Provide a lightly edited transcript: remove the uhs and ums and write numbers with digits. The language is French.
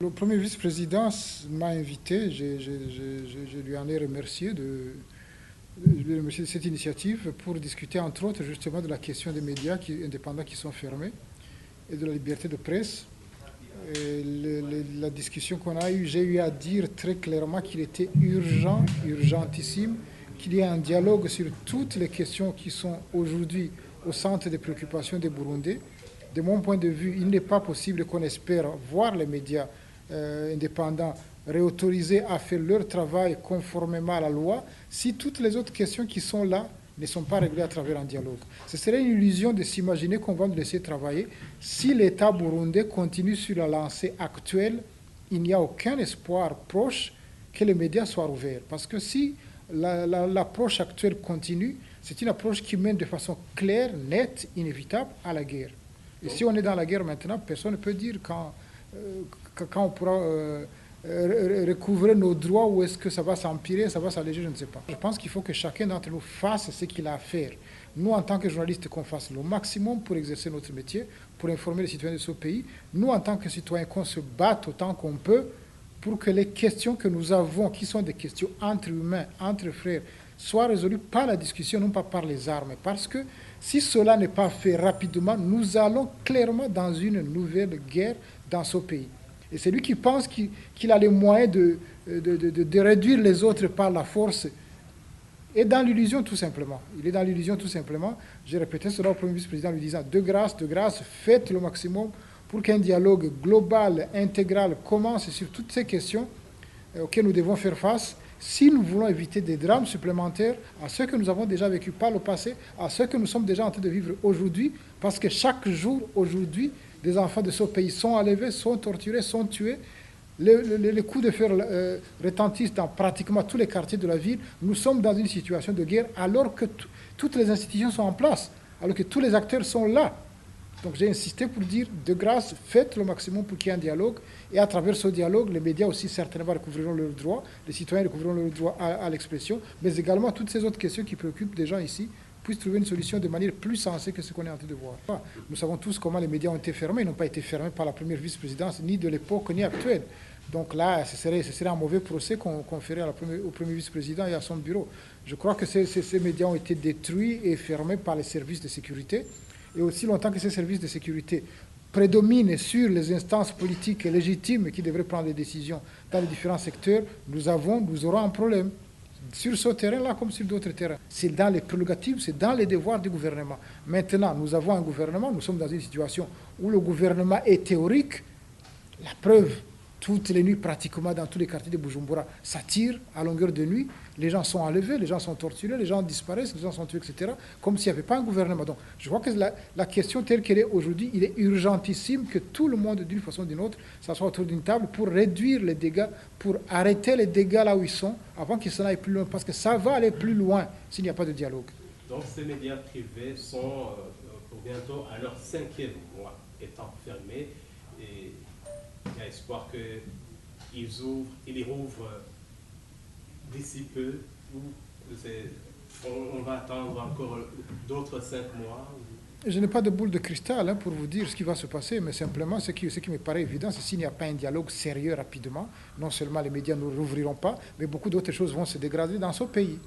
Le premier vice-président m'a invité, je lui en ai remercié de cette initiative pour discuter entre autres justement de la question des médias indépendants qui sont fermés et de la liberté de presse. Et la discussion qu'on a eue, j'ai eu à dire très clairement qu'il était urgent, urgentissime, qu'il y ait un dialogue sur toutes les questions qui sont aujourd'hui au centre des préoccupations des Burundais. De mon point de vue, il n'est pas possible qu'on espère voir les médias indépendants réautorisés à faire leur travail conformément à la loi si toutes les autres questions qui sont là ne sont pas réglées à travers un dialogue. Ce serait une illusion de s'imaginer qu'on va nous laisser travailler. Si l'État burundais continue sur la lancée actuelle, il n'y a aucun espoir proche que les médias soient ouverts. Parce que si l'approche actuelle continue, c'est une approche qui mène de façon claire, nette, inévitable à la guerre. Et si on est dans la guerre maintenant, personne ne peut dire quand on pourra recouvrer nos droits ou est-ce que ça va s'empirer, ça va s'alléger, je ne sais pas. Je pense qu'il faut que chacun d'entre nous fasse ce qu'il a à faire. Nous, en tant que journalistes, qu'on fasse le maximum pour exercer notre métier, pour informer les citoyens de ce pays. Nous, en tant que citoyens, qu'on se batte autant qu'on peut pour que les questions que nous avons, qui sont des questions entre humains, entre frères, soient résolues par la discussion, non pas par les armes. Parce que si cela n'est pas fait rapidement, nous allons clairement dans une nouvelle guerre dans ce pays. Et c'est lui qui pense qu'il a les moyens de réduire les autres par la force est dans l'illusion tout simplement. Il est dans l'illusion tout simplement. J'ai répété cela au premier vice-président lui disant de grâce, faites le maximum pour qu'un dialogue global, intégral commence sur toutes ces questions auxquelles nous devons faire face si nous voulons éviter des drames supplémentaires à ceux que nous avons déjà vécu par le passé, à ceux que nous sommes déjà en train de vivre aujourd'hui, parce que chaque jour, aujourd'hui, des enfants de ce pays sont enlevés, sont torturés, sont tués. Les coups de fer retentissent dans pratiquement tous les quartiers de la ville. Nous sommes dans une situation de guerre alors que toutes les institutions sont en place, alors que tous les acteurs sont là. Donc j'ai insisté pour dire, de grâce, faites le maximum pour qu'il y ait un dialogue. Et à travers ce dialogue, les médias aussi certainement recouvriront leurs droits, les citoyens recouvriront leurs droits à l'expression, mais également toutes ces autres questions qui préoccupent des gens ici puissent trouver une solution de manière plus sensée que ce qu'on est en train de voir. Nous savons tous comment les médias ont été fermés. Ils n'ont pas été fermés par la première vice-présidence, ni de l'époque, ni actuelle. Donc là, ce serait un mauvais procès qu'on ferait au premier vice-président et à son bureau. Je crois que ces médias ont été détruits et fermés par les services de sécurité. Et aussi longtemps que ces services de sécurité prédominent sur les instances politiques légitimes qui devraient prendre des décisions dans les différents secteurs, nous aurons un problème. Sur ce terrain-là comme sur d'autres terrains. C'est dans les prérogatives, c'est dans les devoirs du gouvernement. Maintenant, nous avons un gouvernement, nous sommes dans une situation où le gouvernement est théorique. La preuve, toutes les nuits, pratiquement dans tous les quartiers de Bujumbura, ça tire à longueur de nuit. Les gens sont enlevés, les gens sont torturés, les gens disparaissent, les gens sont tués, etc. Comme s'il n'y avait pas un gouvernement. Donc, je crois que la question telle qu'elle est aujourd'hui, il est urgentissime que tout le monde, d'une façon ou d'une autre, s'assoie autour d'une table pour réduire les dégâts, pour arrêter les dégâts là où ils sont, avant qu'ils s'en aillent plus loin. Parce que ça va aller plus loin s'il n'y a pas de dialogue. Donc, ces médias privés sont pour bientôt à leur 5e mois étant fermés. Et il y a espoir qu'ils y rouvrent d'ici peu, ou on va attendre encore d'autres 5 mois. Je n'ai pas de boule de cristal pour vous dire ce qui va se passer, mais simplement ce qui me paraît évident, c'est s'il n'y a pas un dialogue sérieux rapidement, non seulement les médias ne rouvriront pas, mais beaucoup d'autres choses vont se dégrader dans ce pays.